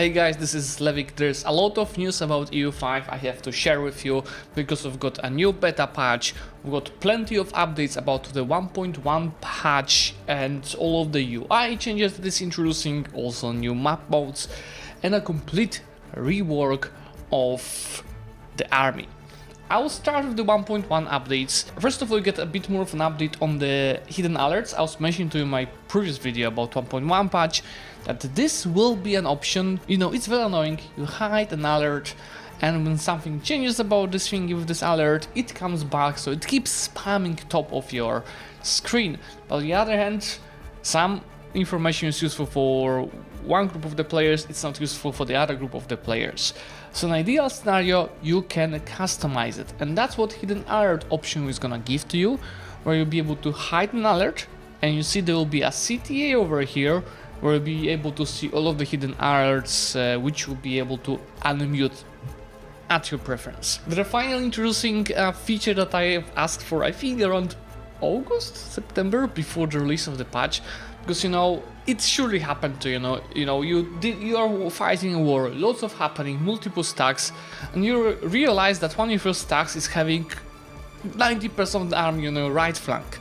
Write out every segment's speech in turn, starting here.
Hey guys, this is Zlewikk. There's a lot of news about EU5 I have to share with you because we've got a new beta patch, we've got plenty of updates about the 1.1 patch and all of the UI changes that it's introducing, also new map modes and a complete rework of the army. I will start with the 1.1 updates. First of all, you get a bit more of an update on the hidden alerts. I was mentioning to you in my previous video about 1.1 patch that this will be an option. You know, it's very annoying. You hide an alert and when something changes about this thing with this alert, it comes back, so it keeps spamming top of your screen. But on the other hand, some information is useful for one group of the players, it's not useful for the other group of the players. So in an ideal scenario, you can customize it, and that's what hidden alert option is gonna give to you, where you'll be able to hide an alert, and you see there will be a CTA over here, where you'll be able to see all of the hidden alerts, which you'll be able to unmute at your preference. They're finally introducing a feature that I have asked for, I think around August, September, before the release of the patch, because you know it surely happened to you are fighting a war, lots of happening, multiple stacks, and you realize that one of your stacks is having 90% of the army on the right flank,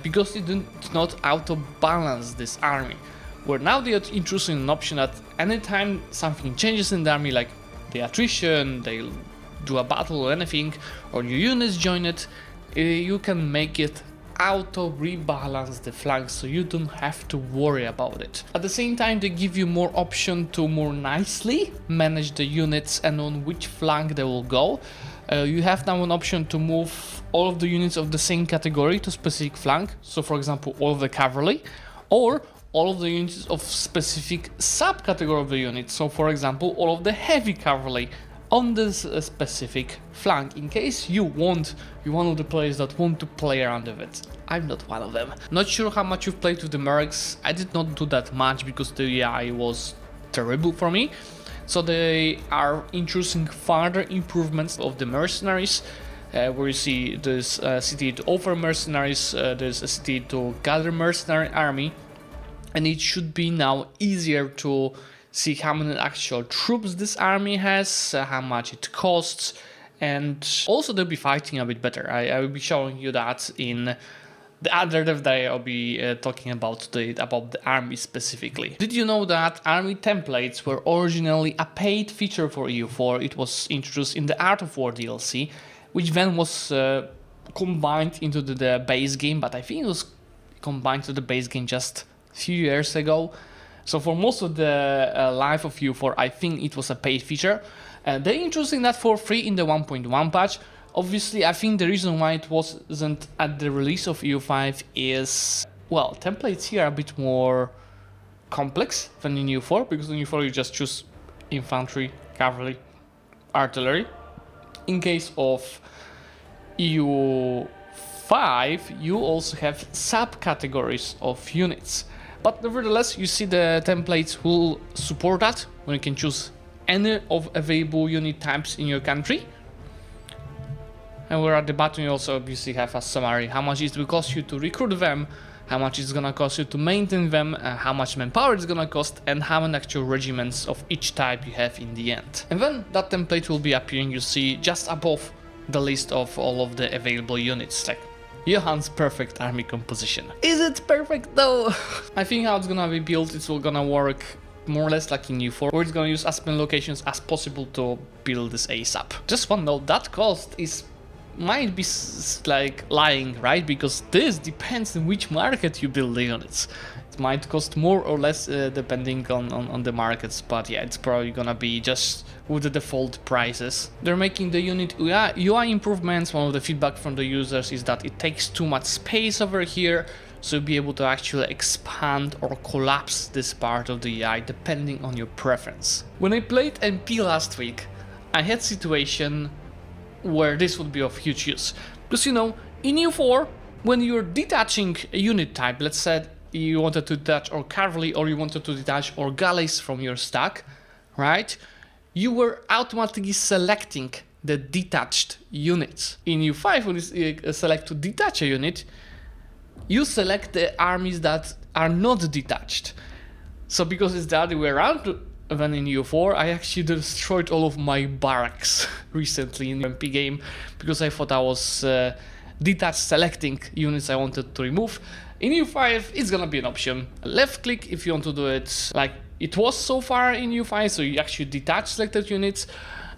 because it did not auto balance this army. Where now they are introducing an option that anytime something changes in the army, like the attrition, they do a battle or anything, or new units join it, you can make it auto rebalance the flanks, so you don't have to worry about it. At the same time, they give you more option to more nicely manage the units and on which flank they will go. You have now an option to move all of the units of the same category to specific flank, so for example all of the cavalry, or all of the units of specific subcategory of the unit, so for example all of the heavy cavalry on this specific flank, in case you're one of the players that want to play around with it. I'm not one of them. Not sure how much you've played with the mercs. I did not do that much because the AI was terrible for me. So they are introducing further improvements of the mercenaries, where you see there's a city to offer mercenaries, there's a city to gather mercenary army, and it should be now easier to see how many actual troops this army has, how much it costs, and also they'll be fighting a bit better. I will be showing you that in the other dev day. I'll be talking about the army specifically. Did you know that army templates were originally a paid feature for EU4? It was introduced in the Art of War DLC, which then was combined into the base game, but I think it was combined to the base game just a few years ago. So for most of the life of EU4, I think it was a paid feature. They're introducing that for free in the 1.1 patch. Obviously, I think the reason why it wasn't at the release of EU5 is, well, templates here are a bit more complex than in EU4, because in EU4 you just choose infantry, cavalry, artillery. In case of EU5, you also have subcategories of units. But nevertheless, you see the templates will support that, when you can choose any of available unit types in your country. And we're at the bottom, you also obviously have a summary, how much it will cost you to recruit them, how much it's gonna cost you to maintain them, how much manpower it's gonna cost, and how many actual regiments of each type you have in the end. And then that template will be appearing, you see, just above the list of all of the available units, like Johan's perfect army composition. Is it perfect though? I think how it's gonna be built, it's all gonna work more or less like in EU4, where it's gonna use as many locations as possible to build this ASAP. Just one note, that cost might be like lying, right? Because this depends on which market you build the units. It might cost more or less depending on the markets, but yeah, it's probably gonna be just with the default prices. They're making the unit UI improvements. One of the feedback from the users is that it takes too much space over here, so you'll be able to actually expand or collapse this part of the UI depending on your preference. When I played MP last week, I had situation where this would be of huge use. Because you know, in EU4, when you're detaching a unit type, let's say you wanted to detach or cavalry, or you wanted to detach or galleys from your stack, right? You were automatically selecting the detached units. In EU5, when you select to detach a unit, you select the armies that are not detached. So because it's the other way around, than in EU4. I actually destroyed all of my barracks recently in the MP game because I thought I was detached selecting units I wanted to remove. In EU5 it's gonna be an option. Left click if you want to do it like it was so far in EU5, so you actually detach selected units.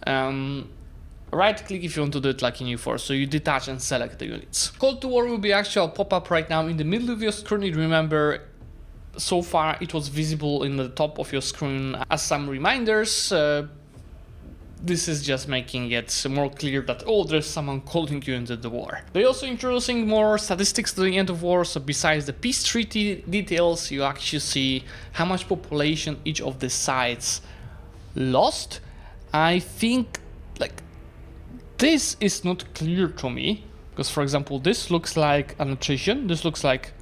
Right click if you want to do it like in EU4, so you detach and select the units. Call to war will be actual pop-up right now in the middle of your screen. Remember, so far it was visible in the top of your screen as some reminders. This is just making it more clear that, oh, there's someone calling you into the war. They're also introducing more statistics to the end of war, so besides the peace treaty details, you actually see how much population each of the sides lost. I think, like, this is not clear to me, because, for example, this looks like an attrition, this looks like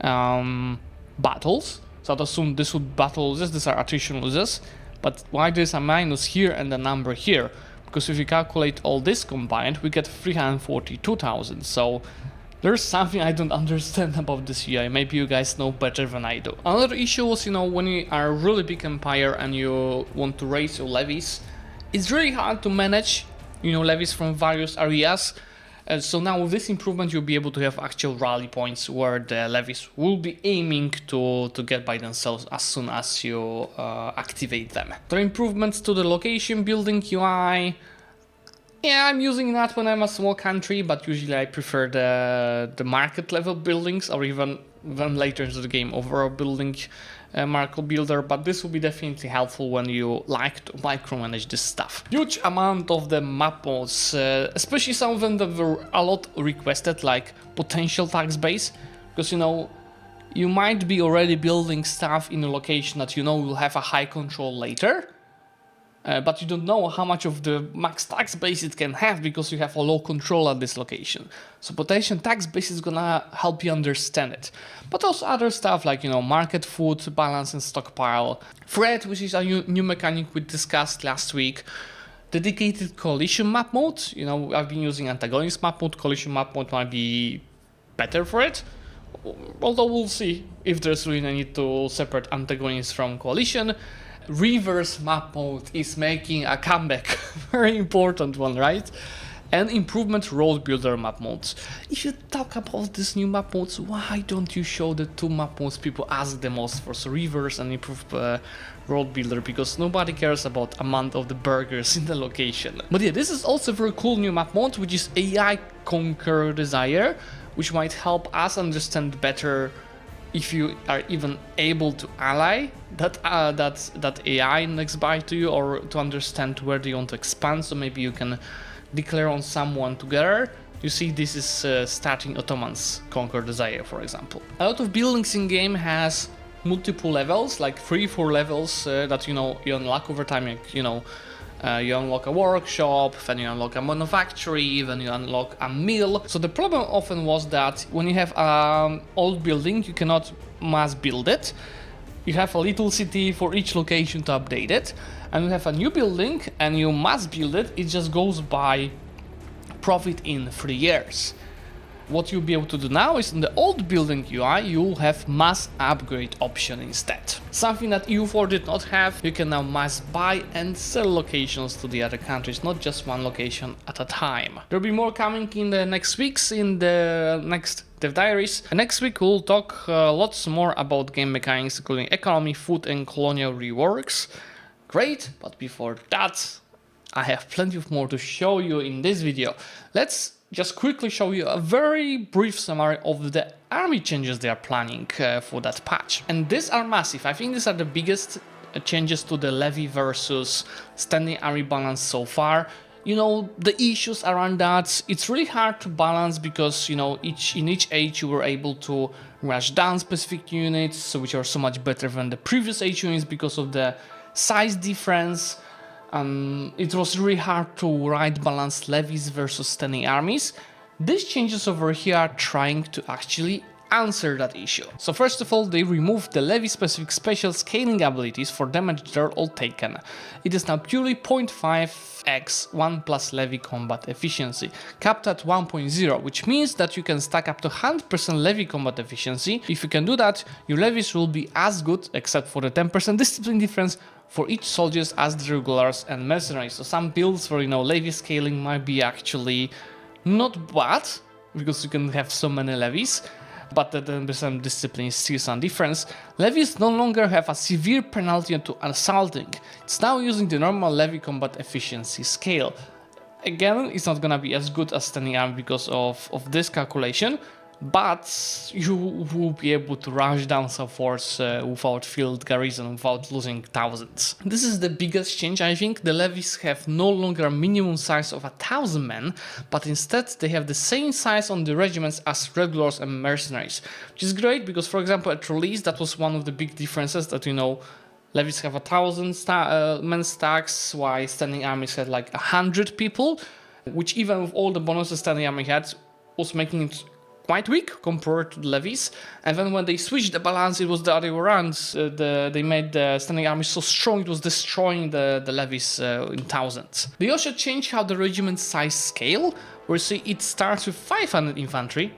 battles, so I'd assume this would battle losses, these are attrition losses. But why there's a minus here and a number here? Because if you calculate all this combined, we get 342,000. So there's something I don't understand about this UI. Maybe you guys know better than I do. Another issue was, you know, when you are a really big empire and you want to raise your levies, it's really hard to manage, you know, levies from various areas. So now with this improvement, you'll be able to have actual rally points where the levies will be aiming to get by themselves as soon as you activate them. There are improvements to the location building UI. Yeah, I'm using that when I'm a small country, but usually I prefer the market level buildings, or even later into the game overall building market builder, but this will be definitely helpful when you like to micromanage this stuff. Huge amount of the map modes, especially some of them that were a lot requested, like potential tax base, because, you know, you might be already building stuff in a location that you know will have a high control later, but you don't know how much of the max tax base it can have because you have a low control at this location. So potential tax base is gonna help you understand it. But also other stuff like, you know, market food, balance and stockpile. Threat, which is a new mechanic we discussed last week. Dedicated coalition map mode. You know, I've been using antagonist map mode. Coalition map mode might be better for it. Although we'll see if there's really a need to separate antagonists from coalition. Reverse map mode is making a comeback. Very important one, right? And improvement road builder map modes. If you talk about these new map modes, why don't you show the two map modes people ask the most for? So reverse and improved road builder, because nobody cares about amount of the burgers in the location. But yeah, this is also a very cool new map mode, which is AI Conquer Desire, which might help us understand better if you are even able to ally that AI next by to you, or to understand where do you want to expand. So maybe you can declare on someone together. You see, this is starting Ottomans Conquer Desire, for example. A lot of buildings in game has multiple levels, like 3-4 levels that, you know, you unlock over time. Like, you know, you unlock a workshop, then you unlock a manufactory, then you unlock a mill. So the problem often was that when you have an old building, you cannot mass build it. You have a little city for each location to update it, and you have a new building and you must build it. It just goes by profit in 3 years. What you'll be able to do now is in the old building UI, you'll have mass upgrade option instead. Something that EU4 did not have. You can now mass buy and sell locations to the other countries, not just one location at a time. There'll be more coming in the next weeks, in the next Dev Diaries. And next week we'll talk lots more about game mechanics, including economy, food and colonial reworks. Great, but before that, I have plenty of more to show you in this video. Let's just quickly show you a very brief summary of the army changes they are planning for that patch. And these are massive. I think these are the biggest changes to the Levy versus standing army balance so far. You know, the issues around that, it's really hard to balance because, you know, in each age you were able to rush down specific units, which are so much better than the previous age units because of the size difference. It was really hard to right balance levies versus standing armies. These changes over here are trying to actually answer that issue. So first of all, they removed the levy specific special scaling abilities for damage they're all taken. It is now purely 0.5x 1 plus levy combat efficiency, capped at 1.0, which means that you can stack up to 100% levy combat efficiency. If you can do that, your levies will be as good, except for the 10% discipline difference, for each soldiers as the regulars and mercenaries. So some builds for, levy scaling might be actually not bad, because you can have so many levies, but then there's some discipline, still some difference. Levies no longer have a severe penalty to assaulting. It's now using the normal levy combat efficiency scale. Again, it's not gonna be as good as standing army because of this calculation, but you will be able to rush down some force without field garrison, without losing thousands. This is the biggest change, I think. The levies have no longer a minimum size of 1,000 men, but instead they have the same size on the regiments as regulars and mercenaries, which is great because, for example, at release, that was one of the big differences that, levies have 1,000 men stacks, while standing armies had like 100 people, which even with all the bonuses standing army had, was making it quite weak compared to the levies. And then when they switched the balance, it was the other way around. They made the standing army so strong, it was destroying the levies in thousands. They also changed how the regiment size scale, where you see it starts with 500 infantry.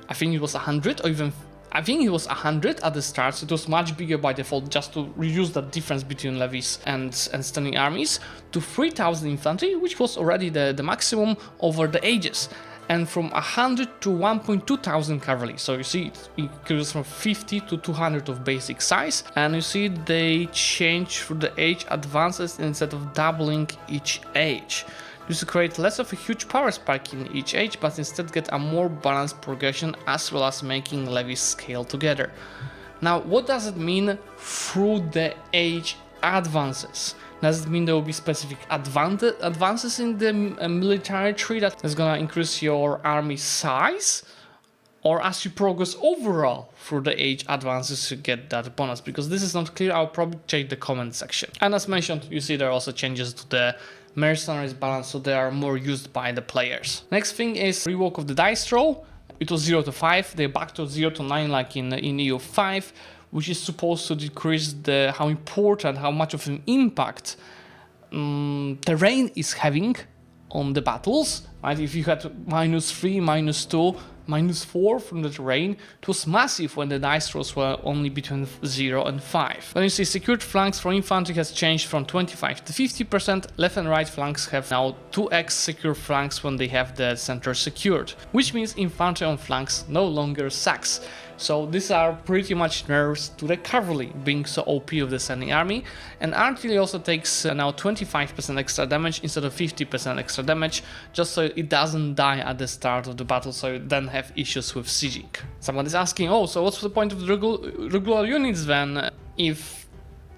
I think it was 100, or even I think it was 100 at the start, so it was much bigger by default, just to reduce the difference between levies and standing armies, to 3,000 infantry, which was already the maximum over the ages, and from 100 to 1,200 cavalry. So you see it increases from 50 to 200 of basic size, and you see they change through the age advances instead of doubling each age. This will create less of a huge power spike in each age, but instead get a more balanced progression, as well as making levies scale together. Now, what does it mean through the age advances? Does it mean there will be specific advances in the military tree that is gonna increase your army size? Or as you progress overall through the age advances, you get that bonus? Because this is not clear, I'll probably check the comment section. And as mentioned, you see there are also changes to the mercenaries balance, so they are more used by the players. Next thing is rework of the dice roll. It was 0 to 5, they're back to 0 to 9 like in EU5, which is supposed to decrease how important, how much of an impact terrain is having on the battles. Right? If you had -3, -2, -4 from the terrain, it was massive when the dice rolls were only between 0 and 5. Then you see secured flanks for infantry has changed from 25 to 50%. Left and right flanks have now 2x secure flanks when they have the center secured, which means infantry on flanks no longer sucks. So these are pretty much nerfs to the cavalry being so OP of the standing army, and artillery also takes now 25% extra damage instead of 50% extra damage, just so it doesn't die at the start of the battle, so you then have issues with sieging. Someone is asking, oh, so what's the point of the regular units then if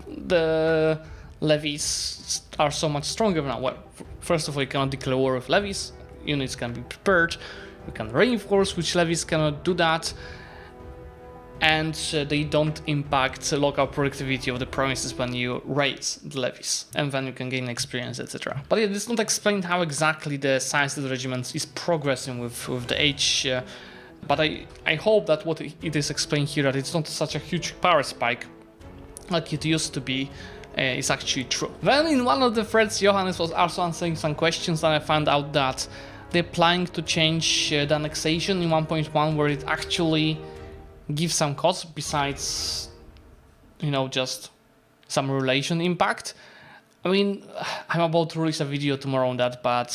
the levies are so much stronger now? Well, first of all, you cannot declare war with levies, units can be prepared, you can reinforce, which levies cannot do that, and they don't impact local productivity of the provinces when you raise the levies, and then you can gain experience, etc. But yeah, this not explain how exactly the size of the regiment is progressing with the age, but I hope that what it is explained here, that it's not such a huge power spike like it used to be, is actually true. Then in one of the threads, Johannes was also answering some questions, and I found out that they're planning to change the annexation in 1.1, where it actually give some cost besides, just some relation impact. I mean, I'm about to release a video tomorrow on that, but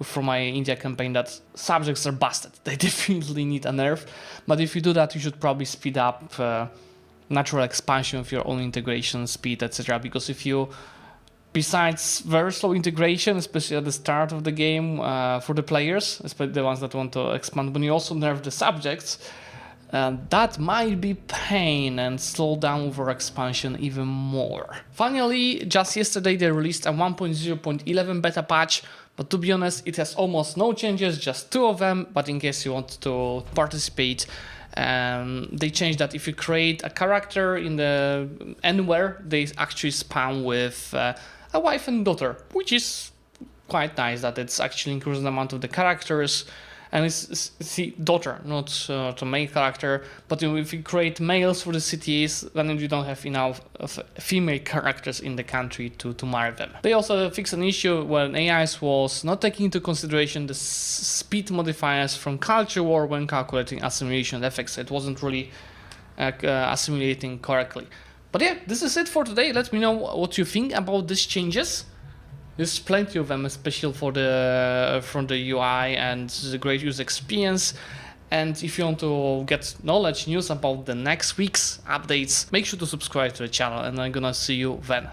from my India campaign, that subjects are busted. They definitely need a nerf. But if you do that, you should probably speed up natural expansion of your own integration speed, etc. Because if you, besides very slow integration, especially at the start of the game for the players, especially the ones that want to expand, when you also nerf the subjects, that might be pain and slow down over expansion even more. Finally, just yesterday they released a 1.0.11 beta patch, but to be honest, it has almost no changes, just 2 of them, but in case you want to participate, they changed that if you create a character in the anywhere, they actually spawn with a wife and daughter, which is quite nice, that it's actually increasing the amount of the characters. And it's the daughter, not to male character. But if you create males for the cities, then you don't have enough of female characters in the country to marry them. They also fixed an issue when AIs was not taking into consideration the speed modifiers from culture war when calculating assimilation effects. It wasn't really assimilating correctly. But yeah, this is it for today. Let me know what you think about these changes. There's plenty of them, especially for the from the UI and the great user experience. And if you want to get knowledge, news about the next week's updates, make sure to subscribe to the channel, and I'm gonna see you then.